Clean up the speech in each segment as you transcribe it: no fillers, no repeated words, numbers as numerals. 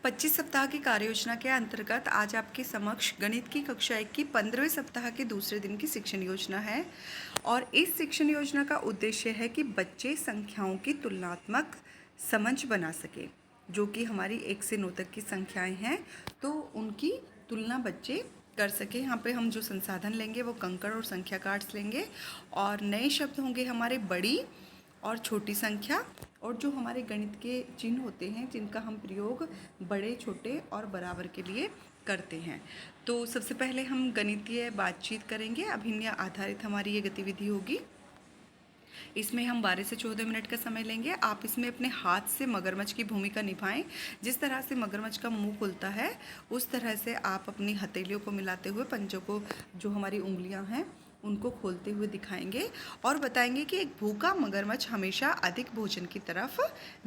25 सप्ताह की कार्य योजना के अंतर्गत आज आपके समक्ष गणित की कक्षा 1 की 15वें सप्ताह के दूसरे दिन की शिक्षण योजना है। और इस शिक्षण योजना का उद्देश्य है कि बच्चे संख्याओं की तुलनात्मक समझ बना सके, जो कि हमारी 1 से 9 तक की संख्याएं हैं, तो उनकी तुलना बच्चे कर सके। यहाँ पे हम जो संसाधन लेंगे वो कंकड़ और संख्या कार्ड्स लेंगे, और नए शब्द होंगे हमारे बड़ी और छोटी संख्या, और जो हमारे गणित के चिन्ह होते हैं जिनका हम प्रयोग बड़े, छोटे और बराबर के लिए करते हैं। तो सबसे पहले हम गणितीय बातचीत करेंगे। अभिनय आधारित हमारी ये गतिविधि होगी। इसमें हम 12 से 14 मिनट का समय लेंगे। आप इसमें अपने हाथ से मगरमच्छ की भूमिका निभाएं। जिस तरह से मगरमच्छ का मुंह खुलता है उस तरह से आप अपनी हथेलियों को मिलाते हुए पंजों को, जो हमारी उंगलियां हैं, उनको खोलते हुए दिखाएंगे और बताएंगे कि एक भूखा मगरमच्छ हमेशा अधिक भोजन की तरफ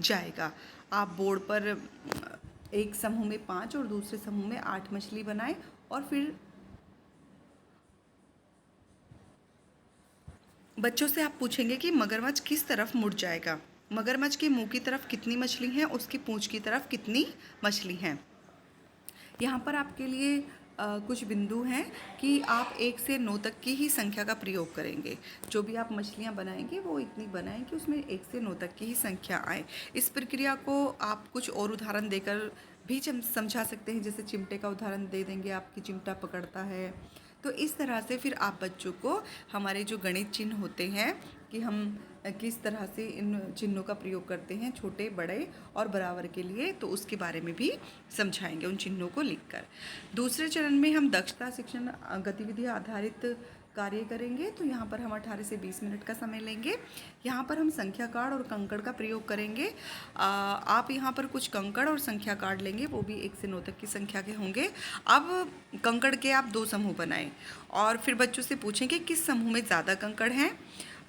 जाएगा। आप बोर्ड पर एक समूह में 5 और दूसरे समूह में 8 मछली बनाएं, और फिर बच्चों से आप पूछेंगे कि मगरमच्छ किस तरफ मुड़ जाएगा। मगरमच्छ के मुंह की तरफ कितनी मछली हैं, उसकी पूंछ की तरफ कितनी मछली हैं। यहाँ पर आपके लिए कुछ बिंदु हैं कि आप 1 से 9 तक की ही संख्या का प्रयोग करेंगे। जो भी आप मछलियाँ बनाएंगे वो इतनी बनाएं कि उसमें 1 से 9 तक की ही संख्या आए। इस प्रक्रिया को आप कुछ और उदाहरण देकर भी समझा सकते हैं। जैसे चिमटे का उदाहरण दे देंगे आप कि चिमटा पकड़ता है। तो इस तरह से फिर आप बच्चों को हमारे जो गणित चिन्ह होते हैं कि हम किस तरह से इन चिन्हों का प्रयोग करते हैं छोटे, बड़े और बराबर के लिए, तो उसके बारे में भी समझाएंगे उन चिन्हों को लिखकर। दूसरे चरण में हम दक्षता शिक्षण गतिविधि आधारित कार्य करेंगे। तो यहाँ पर हम 18 से 20 मिनट का समय लेंगे। यहाँ पर हम संख्या कार्ड और कंकड़ का प्रयोग करेंगे। आप यहाँ पर कुछ कंकड़ और संख्या कार्ड लेंगे, वो भी 1 से 9 तक की संख्या के होंगे। अब कंकड़ के आप 2 समूह बनाएं और फिर बच्चों से पूछें कि किस समूह में ज़्यादा कंकड़ हैं।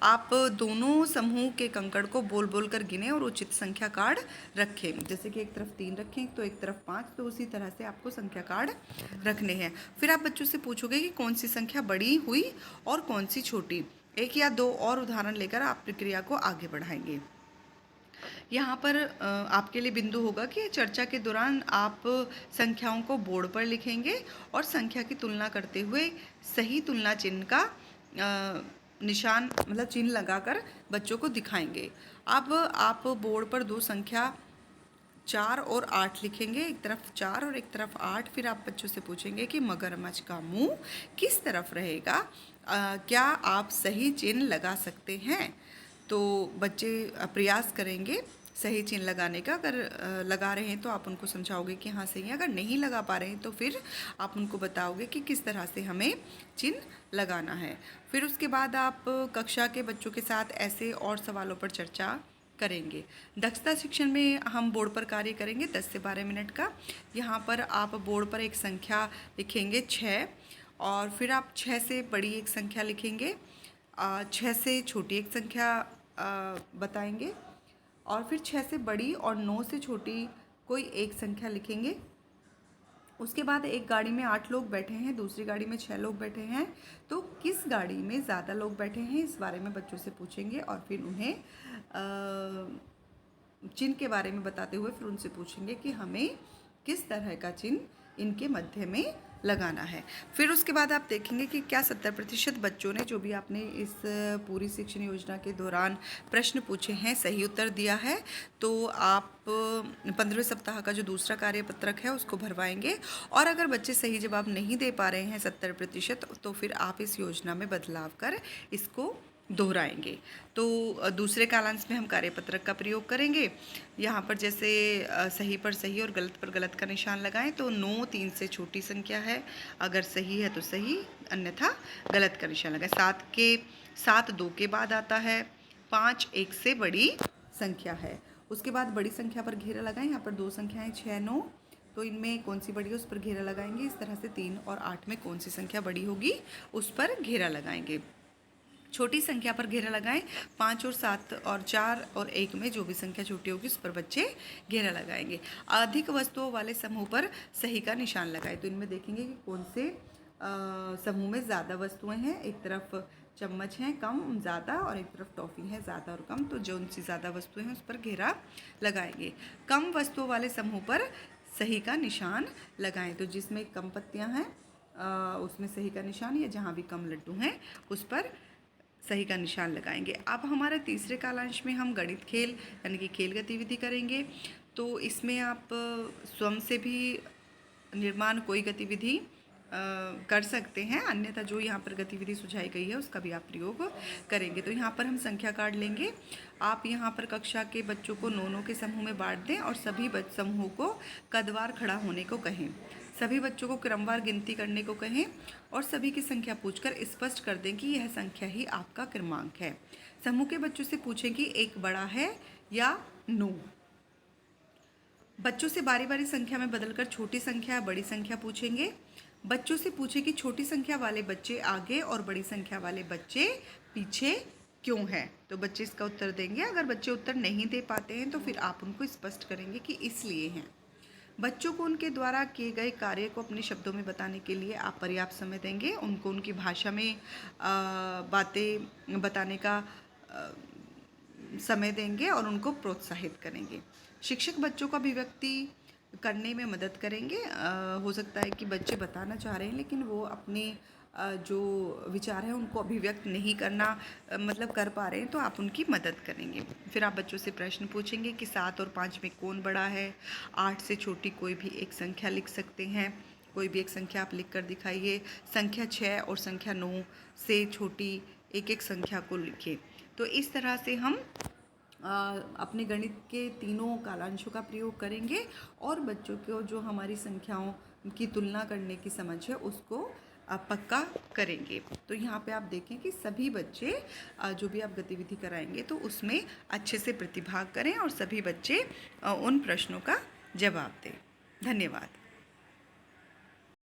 आप दोनों समूह के कंकड़ को बोल बोल कर गिने और उचित संख्या कार्ड रखें। जैसे कि एक तरफ 3 रखें तो एक तरफ 5, तो उसी तरह से आपको संख्या कार्ड रखने हैं। फिर आप बच्चों से पूछोगे कि कौन सी संख्या बड़ी हुई और कौन सी छोटी। 1 या 2 और उदाहरण लेकर आप प्रक्रिया को आगे बढ़ाएंगे। यहाँ पर आपके लिए बिंदु होगा कि चर्चा के दौरान आप संख्याओं को बोर्ड पर लिखेंगे और संख्या की तुलना करते हुए सही तुलना चिन्ह का निशान, मतलब चिन्ह लगाकर बच्चों को दिखाएंगे। अब आप बोर्ड पर 2 संख्या 4 और 8 लिखेंगे, एक तरफ 4 और एक तरफ 8। फिर आप बच्चों से पूछेंगे कि मगरमच्छ का मुंह किस तरफ रहेगा, क्या आप सही चिन्ह लगा सकते हैं। तो बच्चे प्रयास करेंगे सही चिन्ह लगाने का। अगर लगा रहे हैं तो आप उनको समझाओगे कि हाँ सही है। अगर नहीं लगा पा रहे हैं तो फिर आप उनको बताओगे कि किस तरह से हमें चिन्ह लगाना है। फिर उसके बाद आप कक्षा के बच्चों के साथ ऐसे और सवालों पर चर्चा करेंगे। दक्षता शिक्षण में हम बोर्ड पर कार्य करेंगे 10 से 12 मिनट का। यहाँ पर आप बोर्ड पर एक संख्या लिखेंगे 6, और फिर आप 6 से बड़ी एक संख्या लिखेंगे, 6 से छोटी एक संख्या बताएंगे, और फिर 6 से बड़ी और 9 से छोटी कोई एक संख्या लिखेंगे। उसके बाद एक गाड़ी में 8 लोग बैठे हैं, दूसरी गाड़ी में 6 लोग बैठे हैं, तो किस गाड़ी में ज़्यादा लोग बैठे हैं इस बारे में बच्चों से पूछेंगे। और फिर उन्हें चिन्ह के बारे में बताते हुए फिर उनसे पूछेंगे कि हमें किस तरह का चिन्ह इनके मध्य में लगाना है। फिर उसके बाद आप देखेंगे कि क्या 70% बच्चों ने, जो भी आपने इस पूरी शिक्षण योजना के दौरान प्रश्न पूछे हैं, सही उत्तर दिया है। तो आप 15वें सप्ताह का जो दूसरा कार्यपत्रक है उसको भरवाएंगे। और अगर बच्चे सही जवाब नहीं दे पा रहे हैं 70%, तो फिर आप इस योजना में बदलाव कर इसको दोहराएंगे। तो दूसरे कालांश में हम कार्यपत्रक का प्रयोग करेंगे। यहाँ पर जैसे सही पर सही और गलत पर गलत का निशान लगाएं। तो 9 3 से छोटी संख्या है, अगर सही है तो सही, अन्यथा गलत का निशान लगाएं। 7 2 के बाद आता है, 5 1 से बड़ी संख्या है। उसके बाद बड़ी संख्या पर घेरा लगाएं। यहाँ पर 2 संख्याएँ 6 9, तो इनमें कौन सी बड़ी है उस पर घेरा लगाएंगे। इस तरह से 3 और 8 में कौन सी संख्या बड़ी होगी उस पर घेरा लगाएंगे। छोटी संख्या पर घेरा लगाएं। 5 और 7 और 4 और 1 में जो भी संख्या छोटी होगी उस पर बच्चे घेरा लगाएंगे। अधिक वस्तुओं वाले समूह पर सही का निशान लगाएं। तो इनमें देखेंगे कि कौन से समूह में ज़्यादा वस्तुएं हैं। एक तरफ चम्मच हैं कम ज़्यादा, और एक तरफ टॉफ़ी है ज़्यादा और कम, तो जो उनसी ज़्यादा वस्तुएं हैं उस पर घेरा लगाएंगे। कम वस्तुओं वाले समूह पर सही का निशान लगाएं। तो जिसमें कम पत्तियां हैं उसमें सही का निशान, या जहाँ भी कम लड्डू हैं उस पर सही का निशान लगाएंगे। अब हमारे तीसरे कालांश में हम गणित खेल यानी कि खेल गतिविधि करेंगे। तो इसमें आप स्वयं से भी निर्माण कोई गतिविधि कर सकते हैं, अन्यथा जो यहाँ पर गतिविधि सुझाई गई है उसका भी आप प्रयोग करेंगे। तो यहाँ पर हम संख्या कार्ड लेंगे। आप यहाँ पर कक्षा के बच्चों को 9 के समूह में बांट दें और सभी समूहों को कदवार खड़ा होने को कहें। सभी बच्चों को क्रमवार गिनती करने को कहें और सभी की संख्या पूछकर स्पष्ट कर दें कि यह संख्या ही आपका क्रमांक है। समूह के बच्चों से पूछें कि एक बड़ा है या 9। बच्चों से बारी बारी संख्या में बदलकर छोटी संख्या या बड़ी संख्या पूछेंगे। बच्चों से पूछें कि छोटी संख्या वाले बच्चे आगे और बड़ी संख्या वाले बच्चे पीछे क्यों हैं। तो बच्चे इसका उत्तर देंगे। अगर बच्चे उत्तर नहीं दे पाते हैं तो फिर आप उनको स्पष्ट करेंगे कि इसलिए हैं। बच्चों को उनके द्वारा किए गए कार्य को अपने शब्दों में बताने के लिए आप पर्याप्त समय देंगे। उनको उनकी भाषा में बातें बताने का समय देंगे और उनको प्रोत्साहित करेंगे। शिक्षक बच्चों को अभिव्यक्ति करने में मदद करेंगे। हो सकता है कि बच्चे बताना चाह रहे हैं लेकिन वो अपने जो विचार है उनको अभिव्यक्त नहीं करना मतलब कर पा रहे हैं, तो आप उनकी मदद करेंगे। फिर आप बच्चों से प्रश्न पूछेंगे कि 7 और 5 में कौन बड़ा है। 8 से छोटी कोई भी एक संख्या लिख सकते हैं, कोई भी एक संख्या आप लिख कर दिखाइए। संख्या 6 और संख्या 9 से छोटी एक एक संख्या को लिखिए। तो इस तरह से हम अपने गणित के तीनों कालांशों का प्रयोग करेंगे और बच्चों को जो हमारी संख्याओं की तुलना करने की समझ है उसको पक्का करेंगे। तो यहाँ पे आप देखें कि सभी बच्चे जो भी आप गतिविधि कराएंगे तो उसमें अच्छे से प्रतिभाग करें और सभी बच्चे उन प्रश्नों का जवाब दें। धन्यवाद।